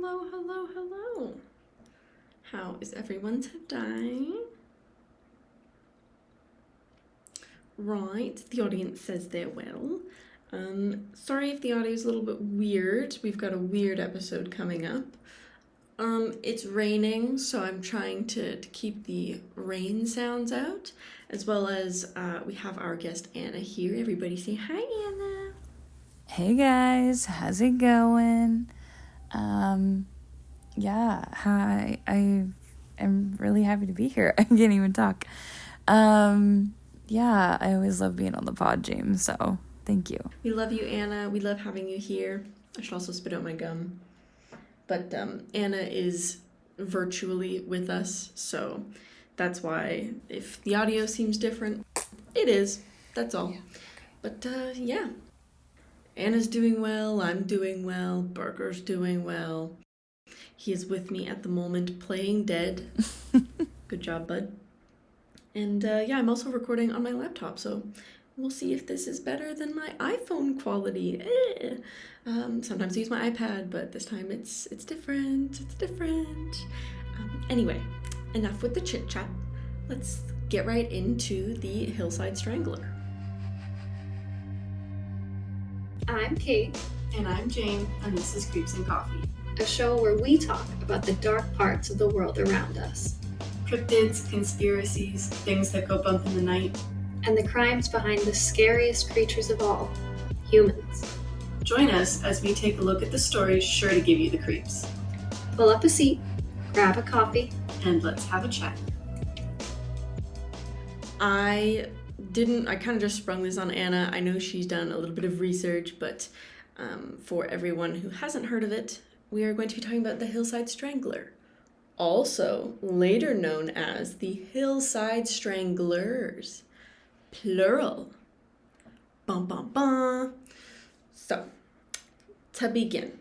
hello. How is everyone today? Right, the audience says they're well. Sorry if the audio is a little bit weird. We've got a weird episode coming up. It's raining, so I'm trying to keep the rain sounds out, as well as we have our guest Anna here. Everybody say hi, Anna. Hey guys, how's it going? Hi. I am really happy to be here. I can't even talk. I always love being on the pod, James, so thank you. We love you, Anna. We love having you here. I should also spit out my gum. But Anna is virtually with us, so that's why if the audio seems different, it is. That's all. Yeah. But Anna's doing well, I'm doing well, Burger's doing well. He is with me at the moment playing dead. Good job, bud. And I'm also recording on my laptop, so we'll see if this is better than my iPhone quality. Sometimes I use my iPad, but this time it's different. It's different. Anyway, enough with the chit-chat. Let's get right into the Hillside Strangler. I'm Kate. And I'm Jane, and this is Creeps and Coffee, a show where we talk about the dark parts of the world around us. Cryptids, conspiracies, things that go bump in the night, and the crimes behind the scariest creatures of all, humans. Join us as we take a look at the stories sure to give you the creeps. Pull up a seat, grab a coffee, and let's have a chat. I kind of just sprung this on Anna. I know she's done a little bit of research, but for everyone who hasn't heard of it, we are going to be talking about the Hillside Strangler, also later known as the Hillside Stranglers, plural. Bum, bum, bum. So, to begin,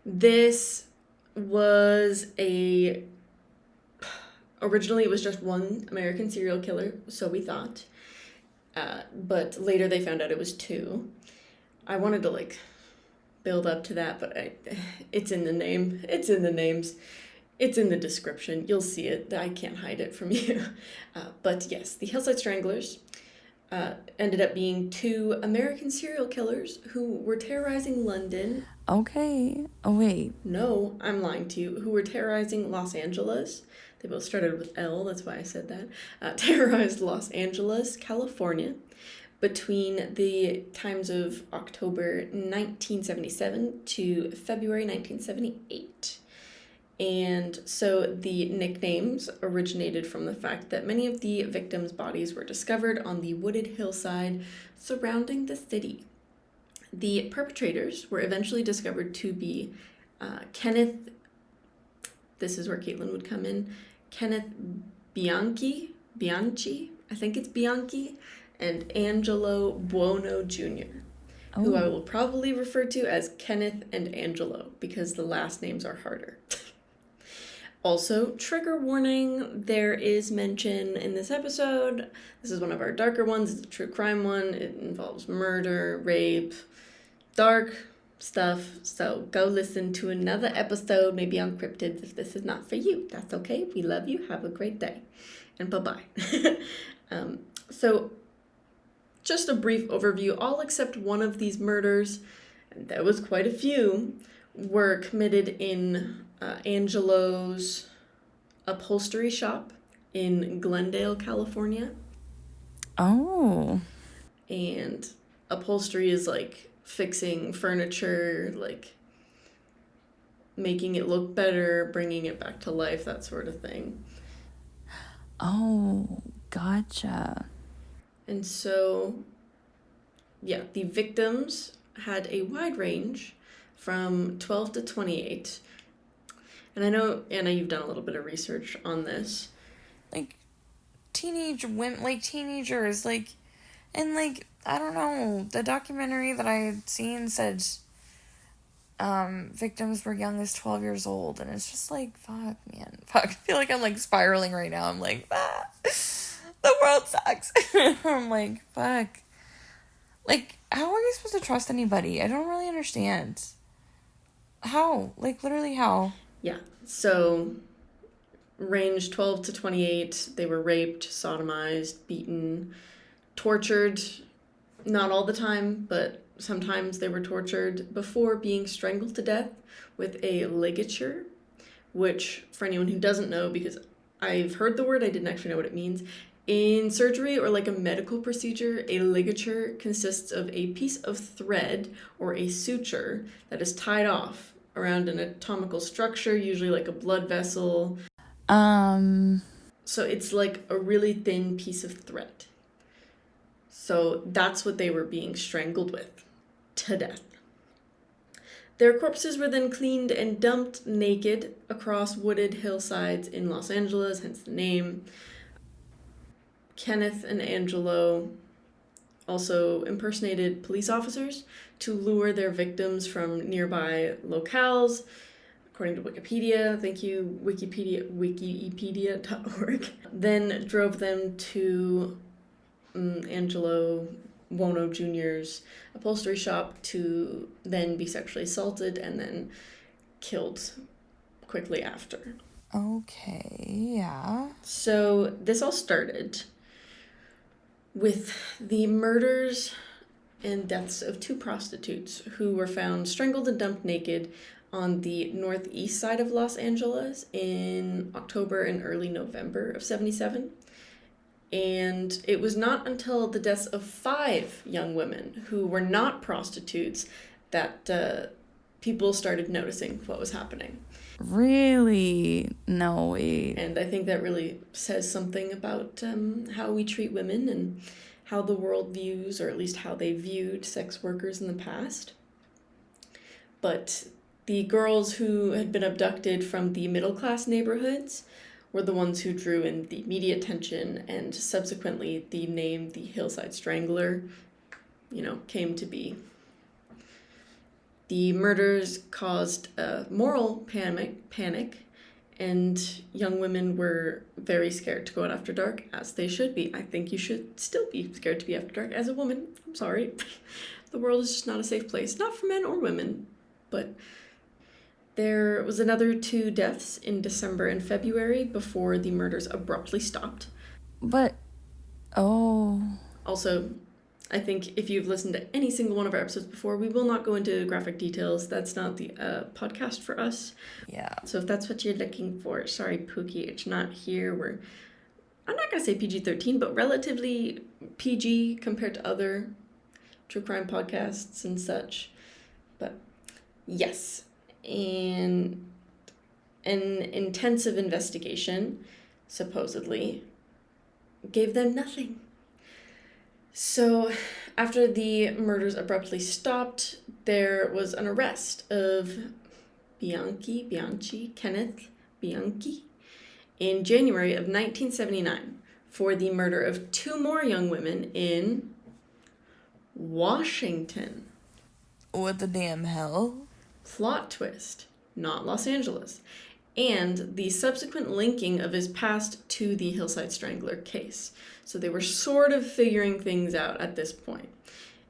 this was originally it was just one American serial killer, so we thought. But later they found out it was two. I wanted to build up to that, but it's in the name. It's in the names. It's in the description. You'll see it. I can't hide it from you. But yes, the Hillside Stranglers ended up being two American serial killers who were terrorizing London. Okay. Oh, wait. No, I'm lying to you. Who were terrorizing Los Angeles. They both started with L, that's why I said that. Terrorized Los Angeles, California, between the times of October 1977 to February 1978. And so the nicknames originated from the fact that many of the victims' bodies were discovered on the wooded hillside surrounding the city. The perpetrators were eventually discovered to be Kenneth, this is where Caitlin would come in, Kenneth Bianchi, I think it's Bianchi, and Angelo Buono Jr., who I will probably refer to as Kenneth and Angelo because the last names are harder. Also, trigger warning, there is mention in this episode. This is one of our darker ones. It's a true crime one. It involves murder, rape, dark stuff. So go listen to another episode, maybe on cryptids, if this is not for you. That's okay. We love you. Have a great day. And bye-bye. So just a brief overview. All except one of these murders, and there was quite a few, were committed in Angelo's upholstery shop in Glendale, California. Oh. And upholstery is fixing furniture, making it look better, bringing it back to life, that sort of thing. Oh, gotcha. And so, the victims had a wide range from 12 to 28. And I know, Anna, you've done a little bit of research on this. Teenagers, and I don't know, the documentary that I had seen said victims were young as 12 years old, and it's just fuck, man. Fuck, I feel like I'm spiraling right now. I'm the world sucks. I'm fuck. How are you supposed to trust anybody? I don't really understand. How? Like, literally how? Yeah. So, range 12 to 28, they were raped, sodomized, beaten, tortured. Not all the time, but sometimes they were tortured before being strangled to death with a ligature, which, for anyone who doesn't know, because I've heard the word, I didn't actually know what it means. In surgery or like a medical procedure, a ligature consists of a piece of thread or a suture that is tied off around an anatomical structure, usually like a blood vessel. So it's like a really thin piece of thread. So that's what they were being strangled with to death. Their corpses were then cleaned and dumped naked across wooded hillsides in Los Angeles, hence the name. Kenneth and Angelo also impersonated police officers to lure their victims from nearby locales. According to Wikipedia, thank you, wikipedia.org, then drove them to Angelo Buono Jr.'s upholstery shop to then be sexually assaulted and then killed quickly after. Okay, yeah. So this all started with the murders and deaths of 2 prostitutes who were found strangled and dumped naked on the northeast side of Los Angeles in October and early November of 1977. And it was not until the deaths of 5 young women who were not prostitutes that people started noticing what was happening. Really? No, wait. And I think that really says something about how we treat women and how the world views, or at least how they viewed, sex workers in the past. But the girls who had been abducted from the middle-class neighborhoods were the ones who drew in the media attention, and subsequently the name the Hillside Strangler, came to be. The murders caused a moral panic, and young women were very scared to go out after dark, as they should be. I think you should still be scared to be after dark as a woman. I'm sorry. The world is just not a safe place, not for men or women. But there was another 2 deaths in December and February before the murders abruptly stopped. But, oh. Also, I think if you've listened to any single one of our episodes before, we will not go into graphic details. That's not the podcast for us. Yeah. So if that's what you're looking for, sorry, Pookie, it's not here. I'm not going to say PG-13, but relatively PG compared to other true crime podcasts and such. But yes, and an intensive investigation, supposedly, gave them nothing. So, after the murders abruptly stopped, there was an arrest of Kenneth Bianchi, in January of 1979 for the murder of 2 more young women in Washington. What the damn hell? Plot twist, not Los Angeles. And the subsequent linking of his past to the Hillside Strangler case. So they were sort of figuring things out at this point.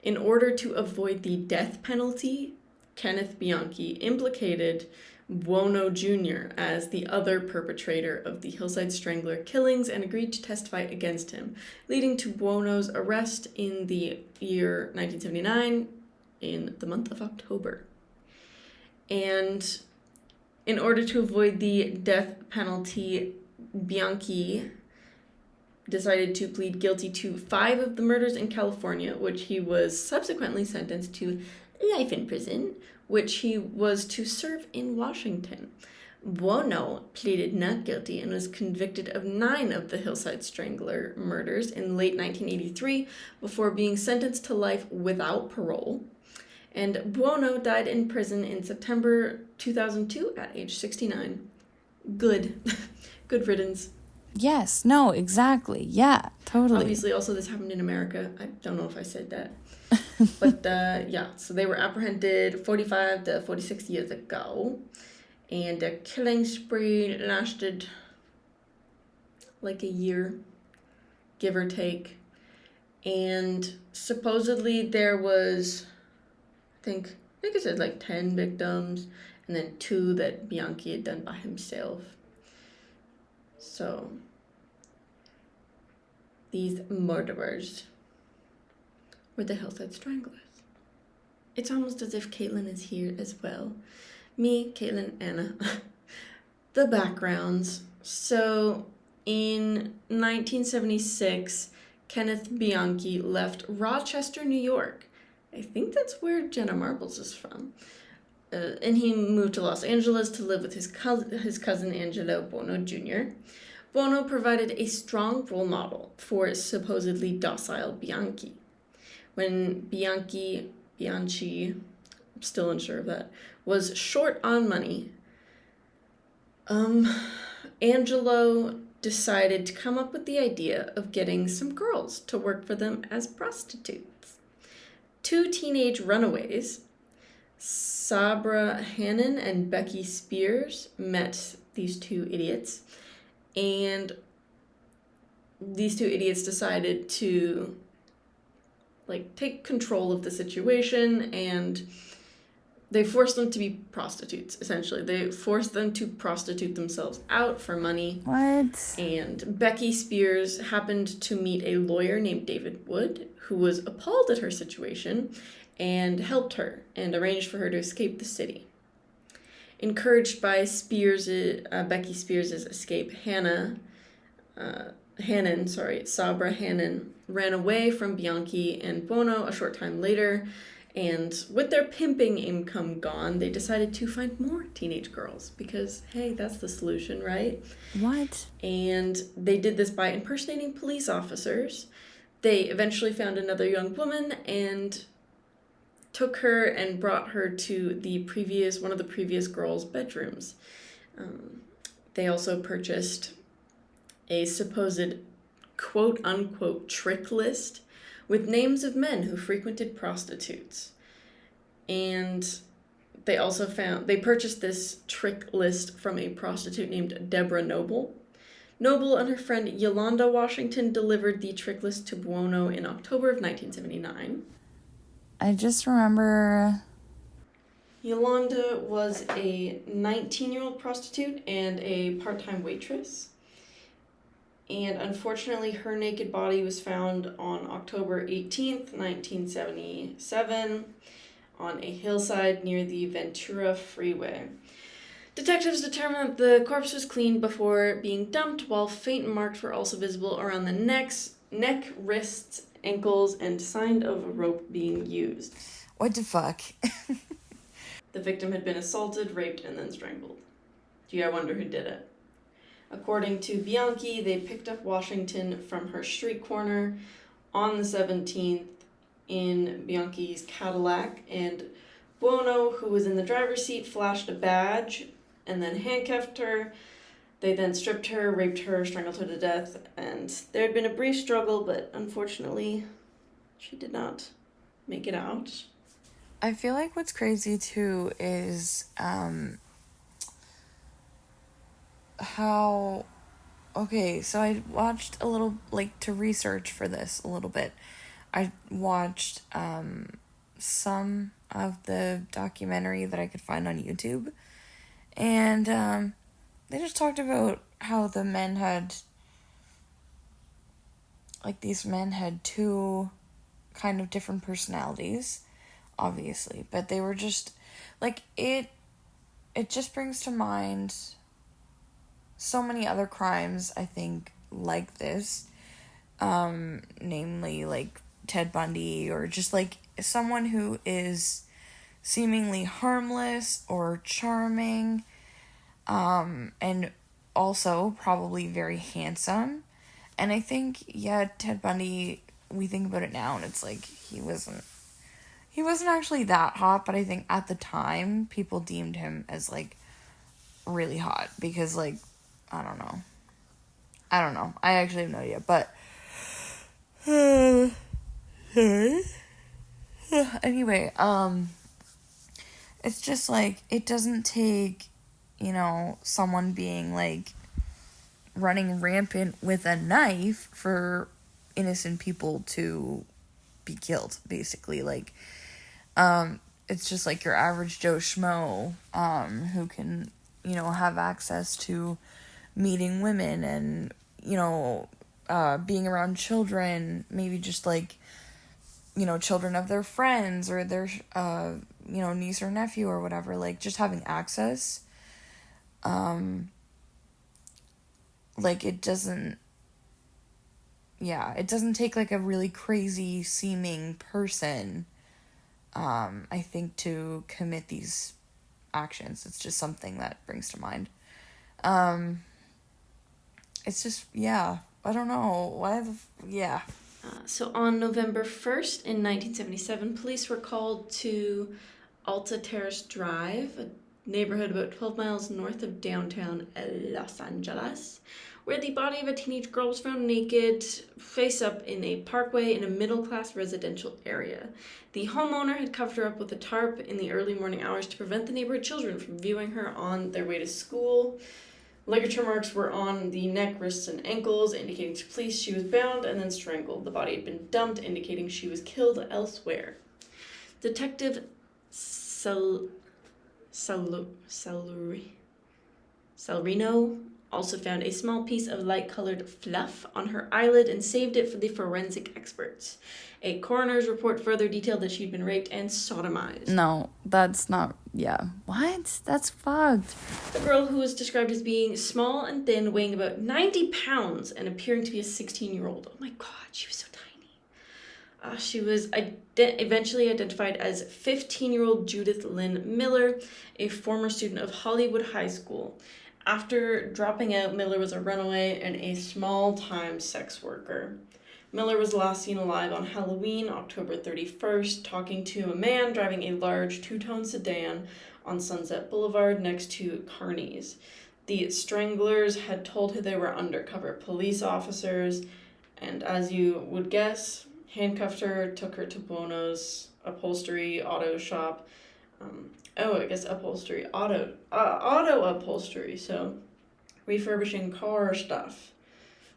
In order to avoid the death penalty, Kenneth Bianchi implicated Buono Jr. as the other perpetrator of the Hillside Strangler killings and agreed to testify against him, leading to Buono's arrest in the year 1979 in the month of October. And in order to avoid the death penalty, Bianchi decided to plead guilty to 5 of the murders in California, which he was subsequently sentenced to life in prison, which he was to serve in Washington. Buono pleaded not guilty and was convicted of 9 of the Hillside Strangler murders in late 1983 before being sentenced to life without parole. And Buono died in prison in September 2002 at age 69. Good. Good riddance. Yes, no, exactly. Yeah, totally. Obviously, also this happened in America. I don't know if I said that. But yeah, so they were apprehended 45 to 46 years ago. And the killing spree lasted like a year, give or take. And supposedly there was, I think it said like 10 victims. and then 2 that Bianchi had done by himself. So these murderers were the Hillside Stranglers. It's almost as if Caitlin is here as well. Me, Caitlin, Anna. The backgrounds. So in 1976, Kenneth Bianchi left Rochester, New York. I think that's where Jenna Marbles is from. And he moved to Los Angeles to live with his cousin Angelo Bono Jr. Bono provided a strong role model for supposedly docile Bianchi. When Bianchi, I'm still unsure of that, was short on money, Angelo decided to come up with the idea of getting some girls to work for them as prostitutes. 2 teenage runaways, Sabra Hannon and Becky Spears, met these 2 idiots, and these 2 idiots decided to take control of the situation, and they forced them to be prostitutes, essentially. They forced them to prostitute themselves out for money. What? And Becky Spears happened to meet a lawyer named David Wood, who was appalled at her situation and helped her and arranged for her to escape the city. Encouraged by Becky Spears' escape, Sabra Hannon ran away from Bianchi and Bono a short time later, and with their pimping income gone, they decided to find more teenage girls because, hey, that's the solution, right? What? And they did this by impersonating police officers. They eventually found another young woman and took her and brought her to one of the previous girls' bedrooms. They also purchased a supposed quote-unquote trick list with names of men who frequented prostitutes. And they purchased this trick list from a prostitute named Deborah Noble. Noble and her friend Yolanda Washington delivered the trick list to Buono in October of 1979. I just remember... Yolanda was a 19-year-old prostitute and a part-time waitress. And unfortunately, her naked body was found on October 18th, 1977, on a hillside near the Ventura Freeway. Detectives determined that the corpse was cleaned before being dumped, while faint marks were also visible around the neck, wrists, ankles, and sign of a rope being used. What the fuck? The victim had been assaulted, raped, and then strangled. Gee, I wonder who did it. According to Bianchi, they picked up Washington from her street corner on the 17th in Bianchi's Cadillac, and Buono, who was in the driver's seat, flashed a badge and then handcuffed her. They then stripped her, raped her, strangled her to death, and there had been a brief struggle, but unfortunately, she did not make it out. I feel like what's crazy, too, is, how... Okay, so I watched a little, to research for this a little bit. I watched, some of the documentary that I could find on YouTube, and, they just talked about how the men had, these men had 2 kind of different personalities, obviously, but they were just, it just brings to mind so many other crimes, I think, like this, namely, Ted Bundy, or just, someone who is seemingly harmless or charming, and also probably very handsome. And I think, yeah, Ted Bundy, we think about it now, and it's he wasn't actually that hot, but I think at the time, people deemed him as, really hot, because, I don't know. I actually have no idea, but... sorry. Anyway, it's just, it doesn't take, someone being, running rampant with a knife for innocent people to be killed, basically. it's just like your average Joe Schmo, who can, have access to meeting women and, being around children, maybe just like, children of their friends or their, niece or nephew or whatever, like just having access. Like it doesn't take like a really crazy seeming person, I think, to commit these actions. It's just something that brings to mind. It's just, I don't know. So on November 1st in 1977, police were called to Alta Terrace Drive, a neighborhood about 12 miles north of downtown Los Angeles, where the body of a teenage girl was found naked, face up in a parkway in a middle-class residential area. The homeowner had covered her up with a tarp in the early morning hours to prevent the neighborhood children from viewing her on their way to school. Ligature marks were on the neck, wrists, and ankles, indicating to police she was bound and then strangled. The body had been dumped, indicating she was killed elsewhere. Detective Salrino also found a small piece of light-colored fluff on her eyelid and saved it for the forensic experts. A coroner's report further detailed that she'd been raped and sodomized. No, that's not... Yeah. What? That's fucked. The girl, who was described as being small and thin, weighing about 90 pounds and appearing to be a 16-year-old. Oh my god, she was so tiny. She was eventually identified as 15-year-old Judith Lynn Miller, a former student of Hollywood High School. After dropping out, Miller was a runaway and a small-time sex worker. Miller was last seen alive on Halloween, October 31st, talking to a man driving a large two-tone sedan on Sunset Boulevard next to Kearney's. The Stranglers had told her they were undercover police officers, and as you would guess, handcuffed her, took her to Bono's upholstery auto shop. Auto upholstery, so refurbishing car stuff.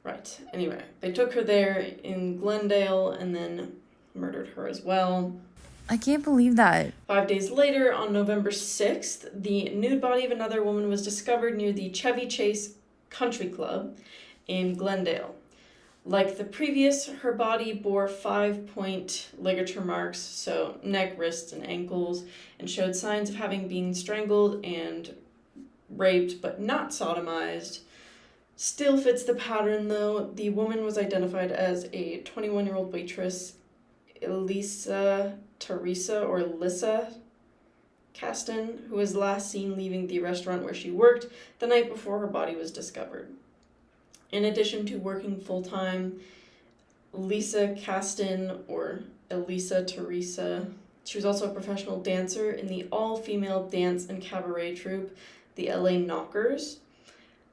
Right, anyway, they took her there in Glendale and then murdered her as well. I can't believe that. 5 days later, on November 6th, the nude body of another woman was discovered near the Chevy Chase Country Club in Glendale. Like the previous, her body bore 5-point ligature marks, so neck, wrists, and ankles, and showed signs of having been strangled and raped, but not sodomized. Still fits the pattern, though. The woman was identified as a 21-year-old waitress, Lissa Caston, who was last seen leaving the restaurant where she worked the night before her body was discovered. In addition to working full-time, Lissa Caston, or Elisa Teresa, she was also a professional dancer in the all-female dance and cabaret troupe, the LA Knockers.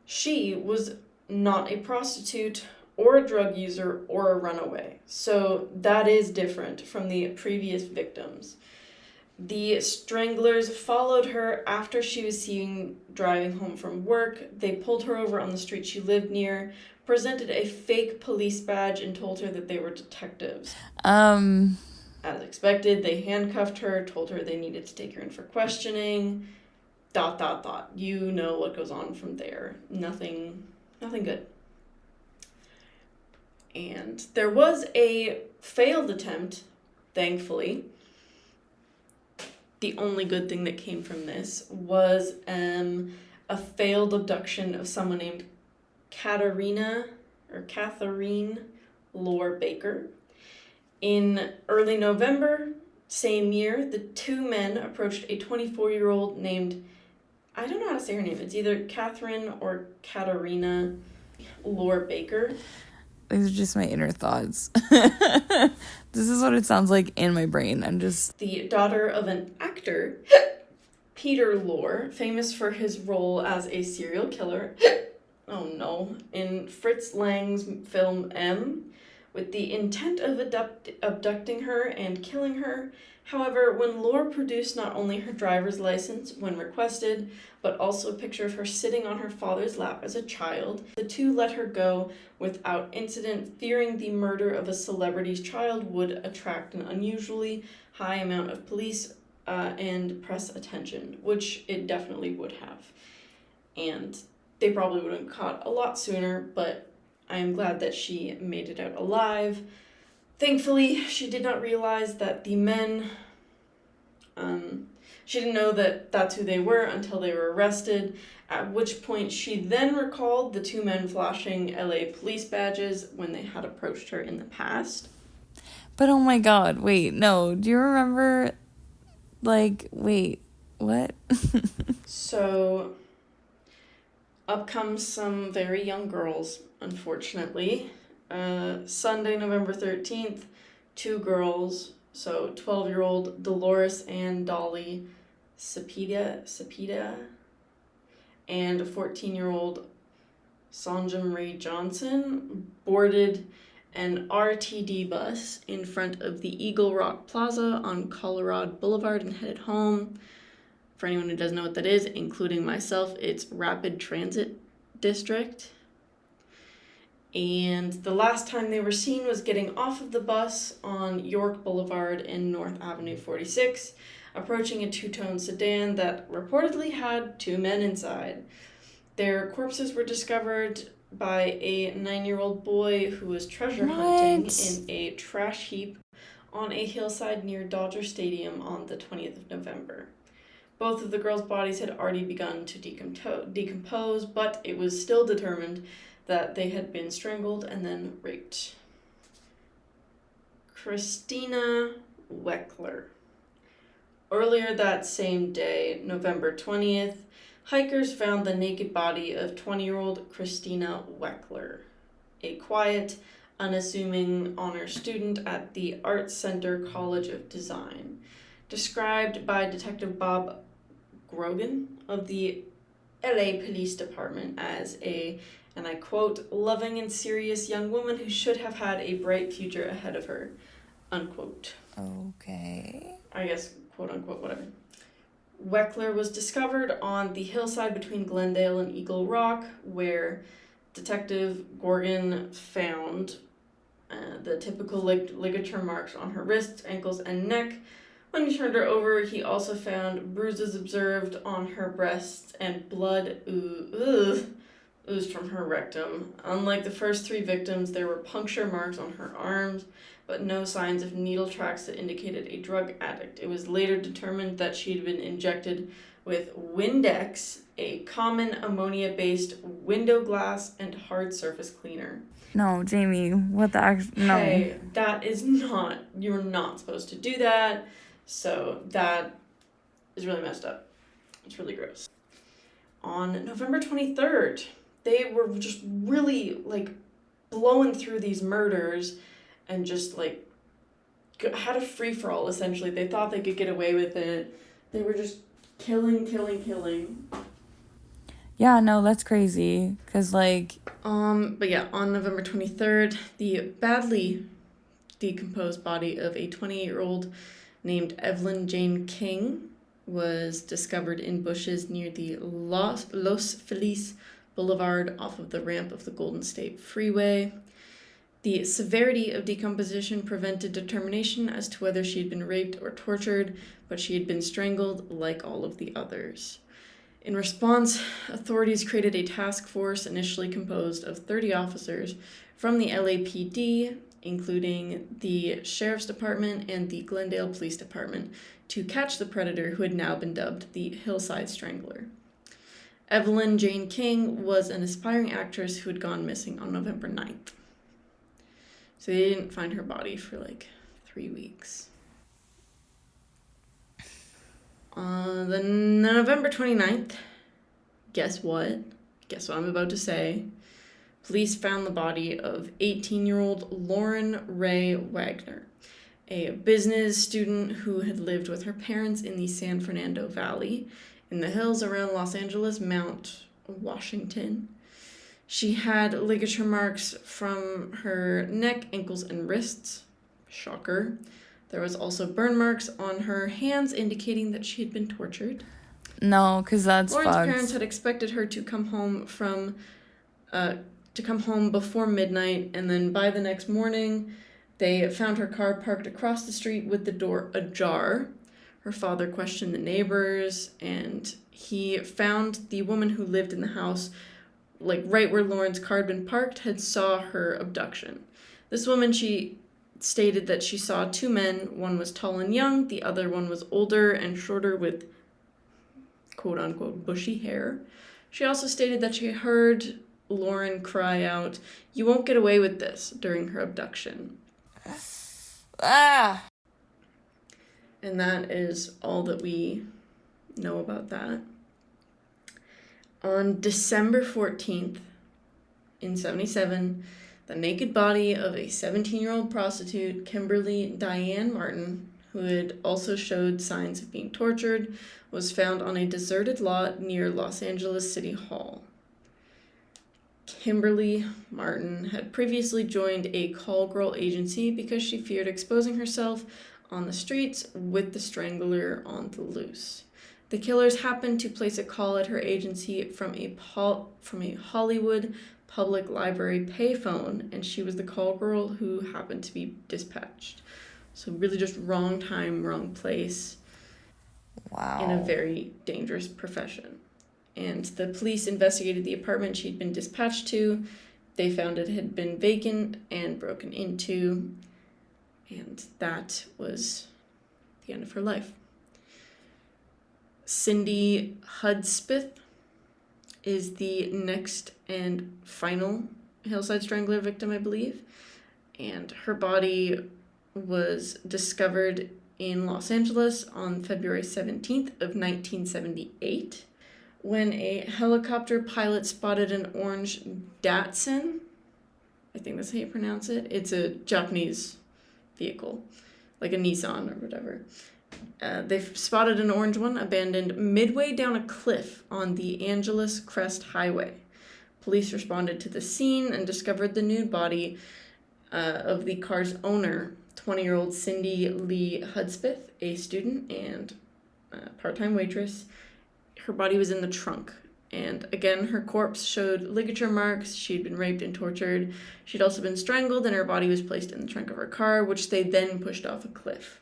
She was not a prostitute or a drug user or a runaway, so that is different from the previous victims. The Stranglers followed her after she was seen driving home from work. They pulled her over on the street she lived near, presented a fake police badge, and told her that they were detectives. As expected, they handcuffed her, told her they needed to take her in for questioning. ... You know what goes on from there. Nothing good. And there was a failed attempt, thankfully. The only good thing that came from this was a failed abduction of someone named Catherine Lore Baker. In early November, same year, the two men approached a 24-year-old named, I don't know how to say her name, it's either Catherine or Katarina Lore Baker. These are just my inner thoughts. This is what it sounds like in my brain. I'm just... The daughter of an actor, Peter Lore, famous for his role as a serial killer, oh no, in Fritz Lang's film M, with the intent of abducting her and killing her. However, when Lore produced not only her driver's license when requested, but also a picture of her sitting on her father's lap as a child, the two let her go without incident, fearing the murder of a celebrity's child would attract an unusually high amount of police and press attention, which it definitely would have. And they probably would have caught a lot sooner, but I am glad that she made it out alive. Thankfully, she did not realize that the men, she didn't know that that's who they were until they were arrested, at which point she then recalled the two men flashing LA police badges when they had approached her in the past. But oh my god, wait, no. Do you remember, wait, what? So, up comes some very young girls, unfortunately. Sunday, November 13th, two girls, so 12-year-old Dolores and Dolly Cepeda, and a 14-year-old Sonja Marie Johnson boarded an RTD bus in front of the Eagle Rock Plaza on Colorado Boulevard and headed home. For anyone who doesn't know what that is, including myself, it's Rapid Transit District. And the last time they were seen was getting off of the bus on York Boulevard and North Avenue 46, approaching a two-tone sedan that reportedly had two men inside. Their corpses were discovered by a 9-year-old boy who was treasure hunting in a trash heap on a hillside near Dodger Stadium on the 20th of November. Both of the girls' bodies had already begun to decompose, but it was still determined that they had been strangled and then raped. Christina Weckler. Earlier that same day, November 20th, hikers found the naked body of 20-year-old Christina Weckler, a quiet, unassuming honor student at the Arts Center College of Design, described by Detective Bob Grogan of the LA Police Department as a, and I quote, loving and serious young woman who should have had a bright future ahead of her, unquote. Okay. I guess, quote unquote, whatever. Weckler was discovered on the hillside between Glendale and Eagle Rock, where Detective Gorgon found the typical ligature marks on her wrists, ankles, and neck. When he turned her over, he also found bruises observed on her breasts and blood oozed from her rectum. Unlike the first three victims, there were puncture marks on her arms, but no signs of needle tracks that indicated a drug addict. It was later determined that she had been injected with Windex, a common ammonia-based window glass and hard surface cleaner. No, Jamie, what the no. Hey, that is not, you're not supposed to do that. So that is really messed up. It's really gross. On November 23rd, they were just really, blowing through these murders and just, had a free-for-all, essentially. They thought they could get away with it. They were just killing. Yeah, no, that's crazy. Because, But yeah, on November 23rd, the badly decomposed body of a 28-year-old named Evelyn Jane King was discovered in bushes near the Los Feliz Boulevard off of the ramp of the Golden State Freeway. The severity of decomposition prevented determination as to whether she had been raped or tortured, but she had been strangled like all of the others. In response, authorities created a task force initially composed of 30 officers from the LAPD, including the Sheriff's Department and the Glendale Police Department, to catch the predator who had now been dubbed the Hillside Strangler. Evelyn Jane King was an aspiring actress who had gone missing on November 9th. So they didn't find her body for 3 weeks. On the November 29th, guess what? Guess what I'm about to say. Police found the body of 18-year-old Lauren Ray Wagner, a business student who had lived with her parents in the San Fernando Valley, in the hills around Los Angeles, Mount Washington. She had ligature marks from her neck, ankles, and wrists. Shocker. There was also burn marks on her hands indicating that she had been tortured. No, because that's Lauren's fucked. parents had expected her to come home before midnight, and then by the next morning, they found her car parked across the street with the door ajar. Her father questioned the neighbors, and he found the woman who lived in the house, like right where Lauren's car had been parked, had saw her abduction. This woman, she stated that she saw two men. One was tall and young, the other one was older and shorter with quote-unquote bushy hair. She also stated that she heard Lauren cry out, "You won't get away with this," during her abduction. Ah! And that is all that we know about that. On December 14th, in 77, the naked body of a 17-year-old prostitute, Kimberly Diane Martin, who had also showed signs of being tortured, was found on a deserted lot near Los Angeles City Hall. Kimberly Martin had previously joined a call girl agency because she feared exposing herself on the streets with the Strangler on the loose. The killers happened to place a call at her agency from a Hollywood public library payphone, and she was the call girl who happened to be dispatched. So really just wrong time, wrong place. Wow. In a very dangerous profession. And the police investigated the apartment she'd been dispatched to. They found it had been vacant and broken into, and that was the end of her life. Cindy Hudspeth is the next and final Hillside Strangler victim, I believe. And her body was discovered in Los Angeles on February 17th of 1978 when a helicopter pilot spotted an orange Datsun. I think that's how you pronounce it. It's a Japanese vehicle, like a Nissan or whatever. They spotted an orange one abandoned midway down a cliff on the Angeles Crest Highway. Police responded to the scene and discovered the nude body of the car's owner, 20-year-old Cindy Lee Hudspeth, a student and part-time waitress. Her body was in the trunk. And again, her corpse showed ligature marks. She'd been raped and tortured. She'd also been strangled, and her body was placed in the trunk of her car, which they then pushed off a cliff.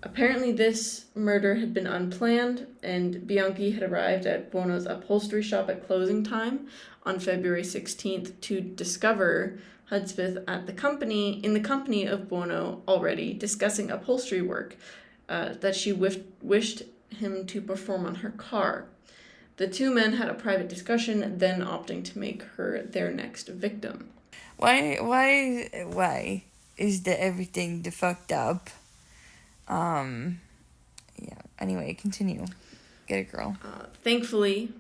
Apparently, this murder had been unplanned, and Bianchi had arrived at Buono's upholstery shop at closing time on February 16th to discover Hudspeth in the company of Buono already, discussing upholstery work that she wished him to perform on her car. The two men had a private discussion, then opting to make her their next victim. Why is everything fucked up? Yeah. Anyway, continue. Get it, girl. Thankfully,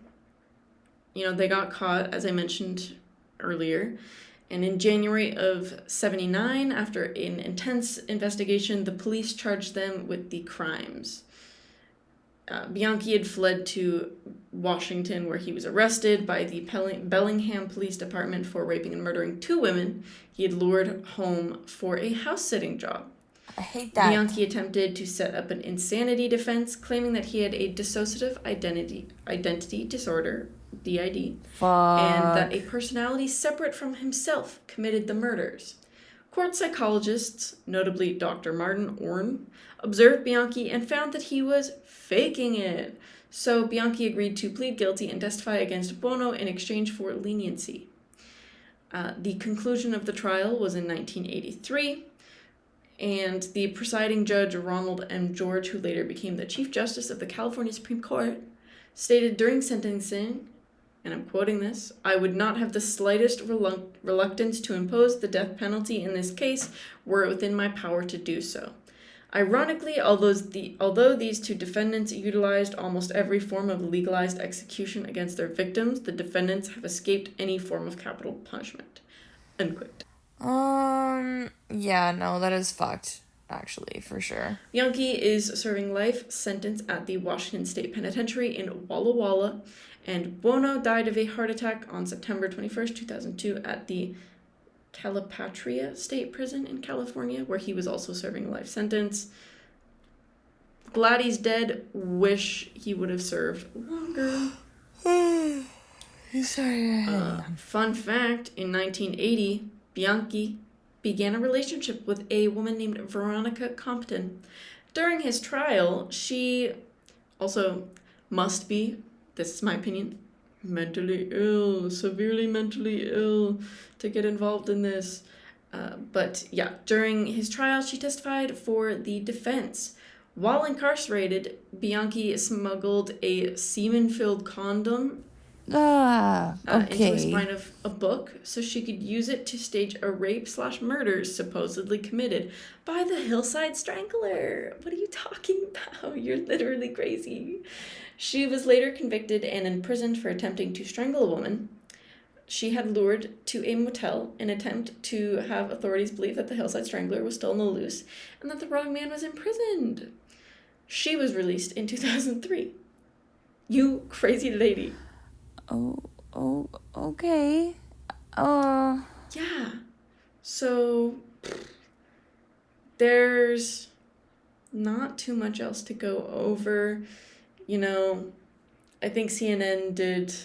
they got caught, as I mentioned earlier. And in January of 79, after an intense investigation, the police charged them with the crimes. Bianchi had fled to Washington, where he was arrested by the Bellingham Police Department for raping and murdering two women he had lured home for a house-sitting job. I hate that. Bianchi attempted to set up an insanity defense, claiming that he had a dissociative identity disorder, DID, and that a personality separate from himself committed the murders. Court psychologists, notably Dr. Martin Orne, observed Bianchi and found that he was faking it. So Bianchi agreed to plead guilty and testify against Buono in exchange for leniency. The conclusion of the trial was in 1983, and the presiding judge, Ronald M. George, who later became the Chief Justice of the California Supreme Court, stated during sentencing, and I'm quoting this, "I would not have the slightest reluctance to impose the death penalty in this case were it within my power to do so. Ironically, although these two defendants utilized almost every form of legalized execution against their victims, the defendants have escaped any form of capital punishment." Unquote. Yeah, no, that is fucked, actually, for sure. Bianchi is serving life sentence at the Washington State Penitentiary in Walla Walla, and Buono died of a heart attack on September 21st, 2002 at the Calipatria State Prison in California, where he was also serving a life sentence. Glad he's dead. Wish he would have served longer. Sorry. Fun fact, in 1980, Bianchi began a relationship with a woman named Veronica Compton. During his trial, she also must be, this is my opinion, mentally ill, severely mentally ill to get involved in this. But yeah, during his trial, she testified for the defense. While incarcerated, Bianchi smuggled a semen-filled condom into a Okay. spine of a book so she could use it to stage a rape/murder supposedly committed by the Hillside Strangler. What are you talking about? You're literally crazy. She was later convicted and imprisoned for attempting to strangle a woman. She had lured to a motel in an attempt to have authorities believe that the Hillside Strangler was still on the loose and that the wrong man was imprisoned. She was released in 2003. You crazy lady. Oh, okay. Yeah. So there's not too much else to go over. You know, I think CNN did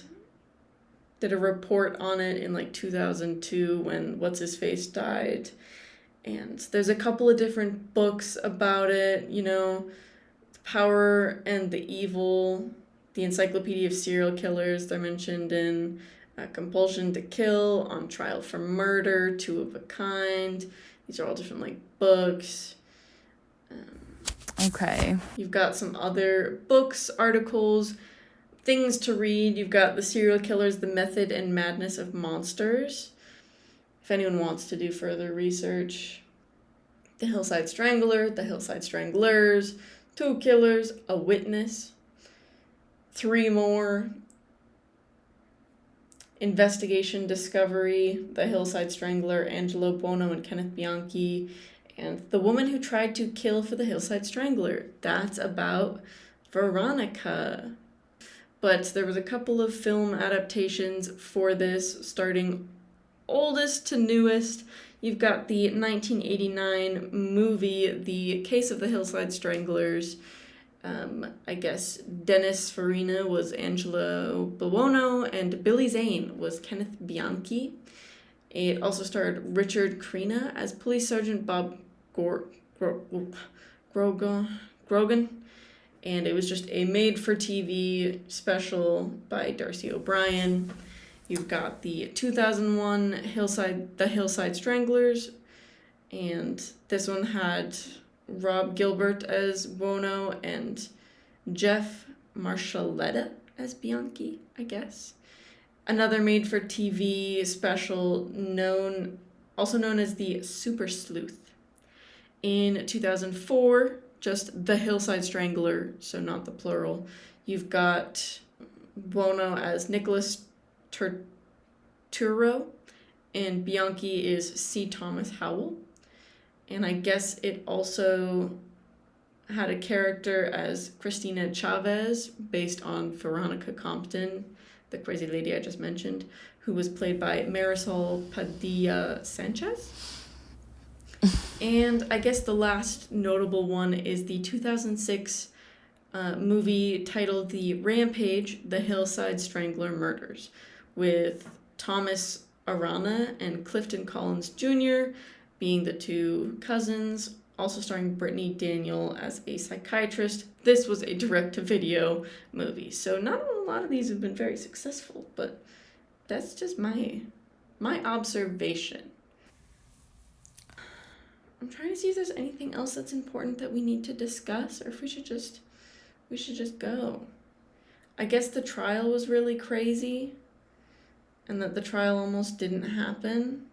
a report on it in like 2002 when What's-His-Face died. And there's a couple of different books about it, you know, The Power and the Evil, the Encyclopedia of Serial Killers, they're mentioned in Compulsion to Kill, On Trial for Murder, Two of a Kind. These are all different like books. Okay. You've got some other books, articles, things to read. You've got The Serial Killers, The Method and Madness of Monsters, if anyone wants to do further research. The Hillside Strangler, The Hillside Stranglers, Two Killers, A Witness, Three More, Investigation Discovery, The Hillside Strangler, Angelo Buono and Kenneth Bianchi, and The Woman Who Tried to Kill for the Hillside Strangler. That's about Veronica. But there was a couple of film adaptations for this, starting oldest to newest. You've got the 1989 movie, The Case of the Hillside Stranglers. I guess Dennis Farina was Angelo Buono, and Billy Zane was Kenneth Bianchi. It also starred Richard Crenna as Police Sergeant Bob Grogan, and it was just a made-for-TV special by Darcy O'Brien. You've got the 2001 The Hillside Stranglers, and this one had Rob Gilbert as Buono and Jeff Marshalletta as Bianchi, I guess. Another made-for-TV special also known as the Super Sleuth. In 2004, just The Hillside Strangler, so not the plural. You've got Buono as Nicholas Turturro, and Bianchi is C. Thomas Howell. And I guess it also had a character as Christina Chavez, based on Veronica Compton, the crazy lady I just mentioned, who was played by Marisol Padilla Sanchez. And I guess the last notable one is the 2006 movie titled The Rampage, The Hillside Strangler Murders, with Thomas Arana and Clifton Collins Jr. being the two cousins, also starring Brittany Daniel as a psychiatrist. This was a direct-to-video movie, so not a lot of these have been very successful, but that's just my observation. I'm trying to see if there's anything else that's important that we need to discuss, or if we should just go. I guess the trial was really crazy, and that the trial almost didn't happen.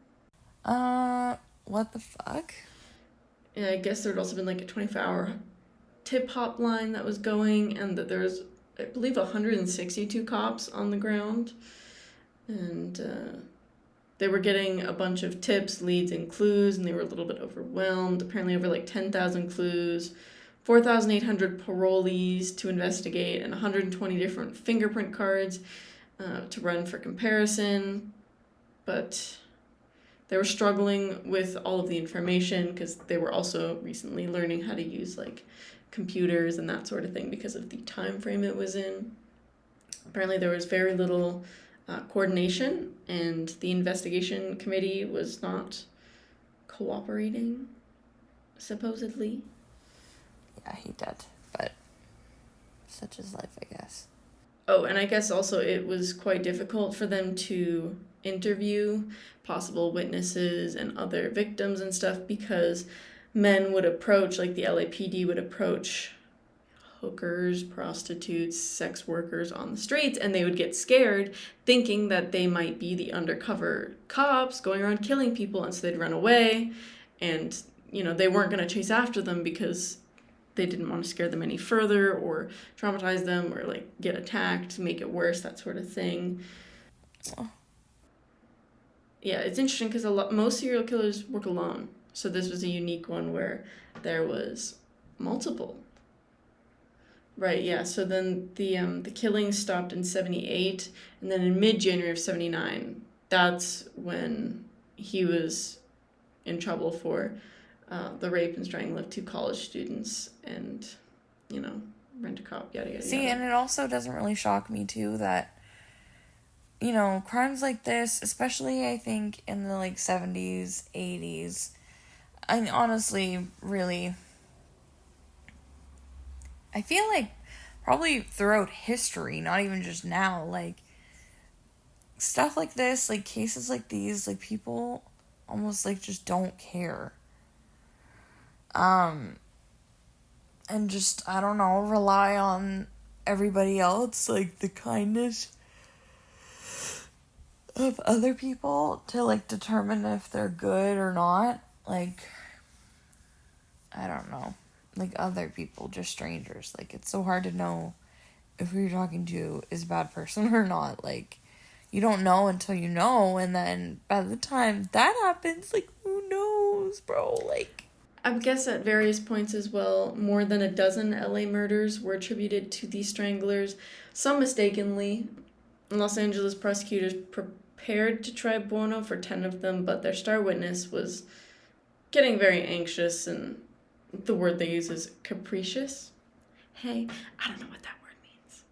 What the fuck? Yeah, I guess there had also been like a 24-hour tip hotline that was going, and that there was, I believe, 162 cops on the ground, and they were getting a bunch of tips, leads, and clues, and they were a little bit overwhelmed. Apparently over like 10,000 clues, 4,800 parolees to investigate, and 120 different fingerprint cards to run for comparison. But they were struggling with all of the information because they were also recently learning how to use like computers and that sort of thing because of the time frame it was in. Apparently there was very little coordination, and the investigation committee was not cooperating, supposedly. yeah, he did. But such is life, I guess. Oh, and I guess also it was quite difficult for them to interview possible witnesses and other victims and stuff because men would approach, like the LAPD would approach hookers, prostitutes, sex workers on the streets, and they would get scared thinking that they might be the undercover cops going around killing people, and so they'd run away. And, they weren't going to chase after them because they didn't want to scare them any further or traumatize them or like get attacked, make it worse, that sort of thing. Oh. Yeah, it's interesting because most serial killers work alone. So this was a unique one where there was multiple. Right, yeah. So then the killing stopped in 78, and then in mid-January of 79, that's when he was in trouble for the rape and strangling of 2 college students and, rent-a-cop, yada, yada, See, yada. and it also doesn't really shock me, too, that, crimes like this, especially, I think, in the, 70s, 80s, I honestly, really, I feel like probably throughout history, not even just now, stuff like this, cases like these, people almost, just don't care. And just, I don't know, rely on everybody else, the kindness of other people to, determine if they're good or not. I don't know. Other people, just strangers. It's so hard to know if who you're talking to is a bad person or not. You don't know until you know, and then by the time that happens, who knows, bro? I guess at various points as well, more than a dozen LA murders were attributed to these stranglers, some mistakenly. Los Angeles prosecutors prepared to try Buono for 10 of them, but their star witness was getting very anxious, and the word they use is capricious. Hey, I don't know what that word means.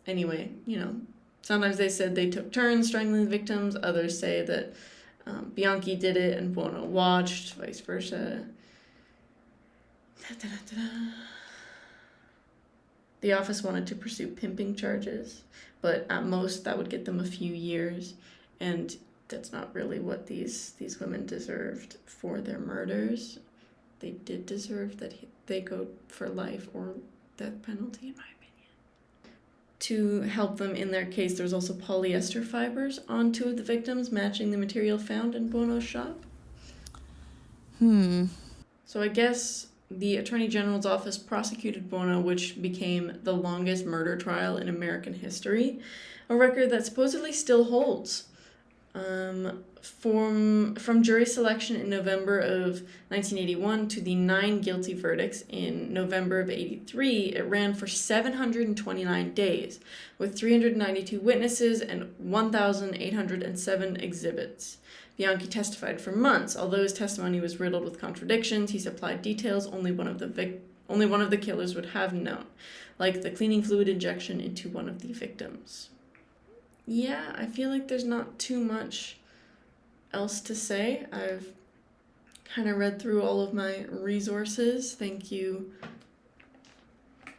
Anyway, sometimes they said they took turns strangling the victims, others say that Bianchi did it and Buono watched, vice versa. The office wanted to pursue pimping charges, but at most that would get them a few years, and that's not really what these women deserved for their murders. They did deserve that they go for life or death penalty, in my opinion. To help them in their case, there was also polyester fibers on 2 of the victims, matching the material found in Buono's shop. So I guess the Attorney General's office prosecuted Buono, which became the longest murder trial in American history, a record that supposedly still holds. From jury selection in November of 1981 to the 9 guilty verdicts in November of 83, it ran for 729 days, with 392 witnesses and 1,807 exhibits. Bianchi testified for months. Although his testimony was riddled with contradictions, he supplied details only one of the killers would have known, like the cleaning fluid injection into one of the victims. Yeah, I feel like there's not too much else to say. I've kind of read through all of my resources. Thank you,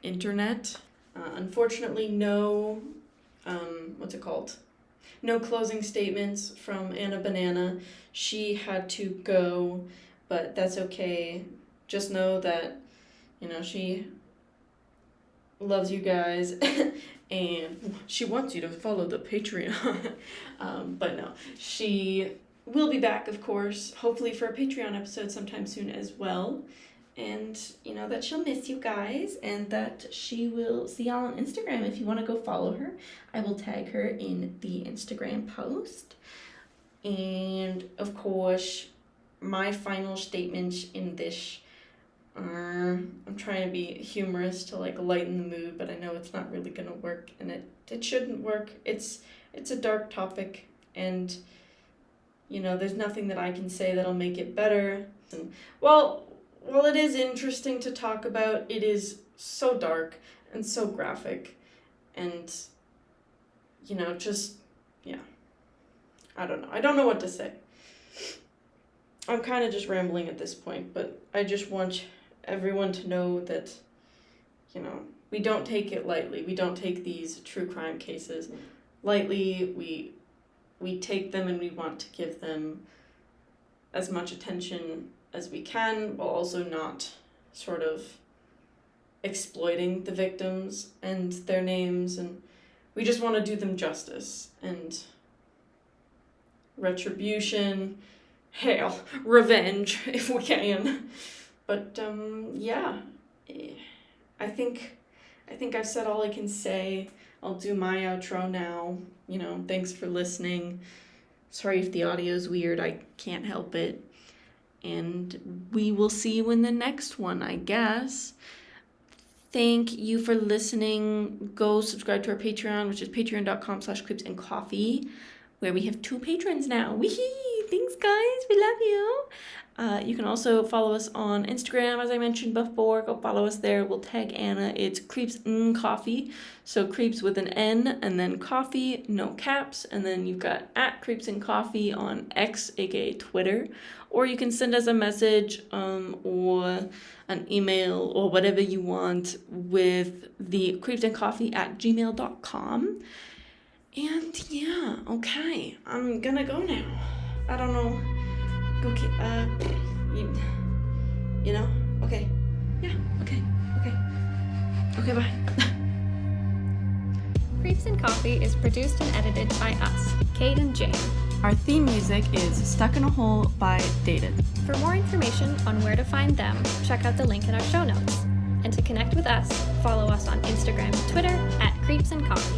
Internet. Unfortunately, no, no closing statements from Anna Banana. She had to go, but that's okay. Just know that, she loves you guys and she wants you to follow the Patreon. But no, she will be back, of course, hopefully for a Patreon episode sometime soon as well. And, that she'll miss you guys and that she will see y'all on Instagram. If you want to go follow her, I will tag her in the Instagram post. And, of course, my final statement in this, I'm trying to be humorous to, lighten the mood, but I know it's not really going to work, and it shouldn't work. It's a dark topic, and, there's nothing that I can say that'll make it better. And, well, while it is interesting to talk about, it is so dark and so graphic and, I don't know. I don't know what to say. I'm kind of just rambling at this point, but I just want everyone to know that, you know, we don't take it lightly. We don't take these true crime cases lightly. We take them and we want to give them as much attention as we can, while also not sort of exploiting the victims and their names, and we just want to do them justice and retribution, hell, revenge if we can. But yeah, I think I've said all I can say. I'll do my outro now. You know, thanks for listening. Sorry if the audio's weird, I can't help it. And we will see you in the next one, I guess. Thank you for listening. Go subscribe to our Patreon, which is patreon.com/creepsandcoffee, where we have 2 patrons now. Wee! Thanks, guys. We love you. You can also follow us on Instagram, as I mentioned before. Go follow us there. We'll tag Anna. It's creepsandcoffee. So creeps with an N, and then coffee, no caps. And then you've got @creepsandcoffee on X, aka Twitter. Or you can send us a message or an email or whatever you want with the creepsandcoffee@gmail.com. And yeah, okay. I'm gonna go now. I don't know. Go you know? Okay. Yeah, okay. Okay, bye. Creeps and Coffee is produced and edited by us, Kate and Jane. Our theme music is Stuck in a Hole by Dated. For more information on where to find them, check out the link in our show notes. And to connect with us, follow us on Instagram and Twitter @Creeps and Coffee.